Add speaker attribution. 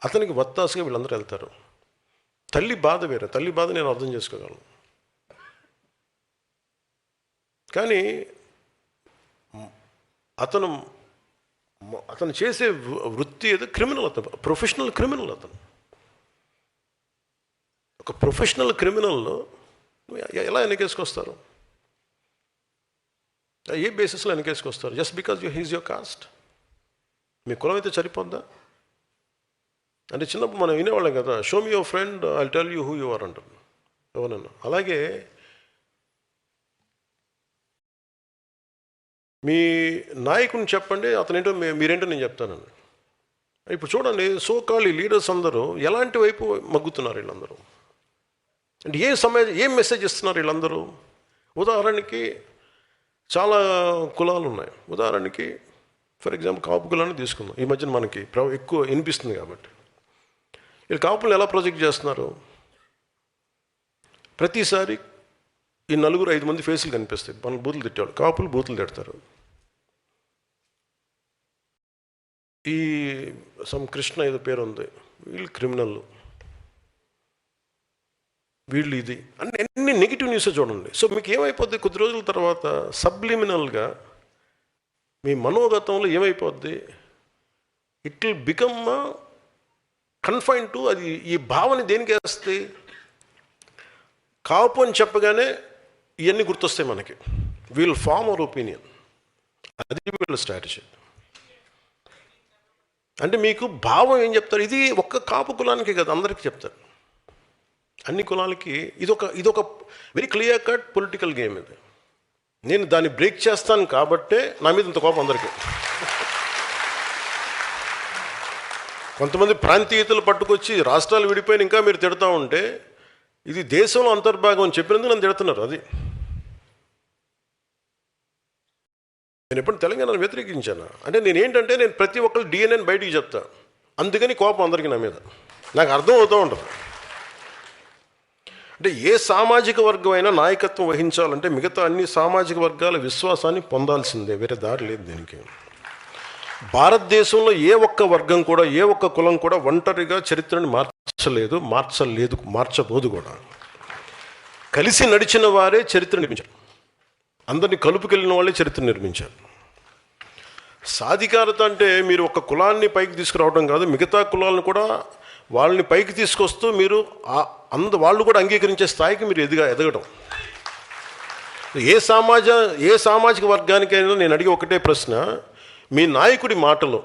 Speaker 1: అతనికి వత్తాసుగా వీళ్ళందరూ వెళ్తారు. తల్లి బాధ వేరే, తల్లి బాధ నేను అర్థం చేసుకోగలను. కానీ అతను చేసే వృత్తి ఏదో క్రిమినల్, అతను ప్రొఫెషనల్ క్రిమినల్. అతను ఒక ప్రొఫెషనల్ క్రిమినల్లో ఎలా వెనకేసుకొస్తారు? ఏ బేసిస్లో వెనకేసుకొస్తారు? Just because he's your caste. మీ కులం అయితే సరిపోద్దా? అంటే చిన్నప్పుడు మనం వినేవాళ్ళం కదా, show me your friend, I tell you who you are అంటారు ఎవరన్నా. అలాగే మీ నాయకుని చెప్పండి, అతనేంటో మీరేంటో నేను చెప్తానండి. ఇప్పుడు చూడండి, సోకాల్ లీడర్స్ అందరూ ఎలాంటి వైపు మగ్గుతున్నారు వీళ్ళందరూ. అంటే ఏం మెసేజ్ ఇస్తున్నారు వీళ్ళందరూ? ఉదాహరణకి చాలా కులాలు ఉన్నాయి. ఉదాహరణకి ఫర్ ఎగ్జాంపుల్ కాపు కులాన్ని తీసుకుందాం. ఈ మధ్యన మనకి ఎక్కువ వినిపిస్తుంది కాబట్టి. వీళ్ళు కాపులను ఎలా ప్రొజెక్ట్ చేస్తున్నారు? ప్రతిసారి ఈ 4-5 మంది ఫేసులు కనిపిస్తాయి. మన బూతులు తిట్టేవాళ్ళు, కాపులు బూతులు తిడతారు. ఈ కృష్ణ ఏదో పేరు ఉంది, వీళ్ళు క్రిమినల్, వీళ్ళు ఇది అన్ని నెగిటివ్ న్యూస్ చూడండి. సో మీకు ఏమైపోద్ది? కొద్ది రోజుల తర్వాత సబ్లిమినల్గా మీ మనోగతంలో ఏమైపోద్ది? It will become confine to, అది ఈ భావన దేనికి వేస్తే, కాపు అని చెప్పగానే ఇవన్నీ గుర్తొస్తాయి మనకి. We'll form our opinion. అది వీళ్ళ స్ట్రాటజీ. అంటే మీకు భావం ఏం చెప్తారు? ఇది ఒక్క కాపు కులానికి కదా, అందరికీ చెప్తారు, అన్ని కులాలకి. ఇదొక very clear cut political game ఇది. నేను దాన్ని బ్రేక్ చేస్తాను కాబట్టే నా మీద ఇంత కోపం అందరికీ. కొంతమంది ప్రాంతీయతలు పట్టుకొచ్చి రాష్ట్రాలు విడిపోయిన ఇంకా మీరు తిడతా ఉంటే, ఇది దేశంలో అంతర్భాగం అని చెప్పినందుకు నన్ను తిడుతున్నారు. అది నేను ఎప్పుడు తెలంగాణను వ్యతిరేకించాను అంటే నేను ప్రతి ఒక్కరు డిఎన్ఏని బయటికి చెప్తా. అందుకని కోపం అందరికీ నా మీద. నాకు అర్థం అవుతూ ఉంటుంది. అంటే ఏ సామాజిక వర్గం అయినా నాయకత్వం వహించాలంటే మిగతా అన్ని సామాజిక వర్గాల విశ్వాసాన్ని పొందాల్సిందే, వేరే దారి లేదు దీనికి. భారతదేశంలో ఏ ఒక్క వర్గం కూడా, ఏ ఒక్క కులం కూడా ఒంటరిగా చరిత్రని మార్చబోదు కూడా. కలిసి నడిచిన వారే చరిత్ర నిర్మించారు. అందరినీ కలుపుకెళ్ళిన వాళ్ళే చరిత్ర నిర్మించారు. సాధికారత అంటే మీరు ఒక కులాన్ని పైకి తీసుకురావడం కాదు, మిగతా కులాలను కూడా వాళ్ళని పైకి తీసుకొస్తూ మీరు వాళ్ళు కూడా అంగీకరించే స్థాయికి మీరు ఎదగడం. ఏ సామాజిక వర్గానికైనా నేను అడిగే ఒకటే ప్రశ్న, మీ నాయకుడి మాటలో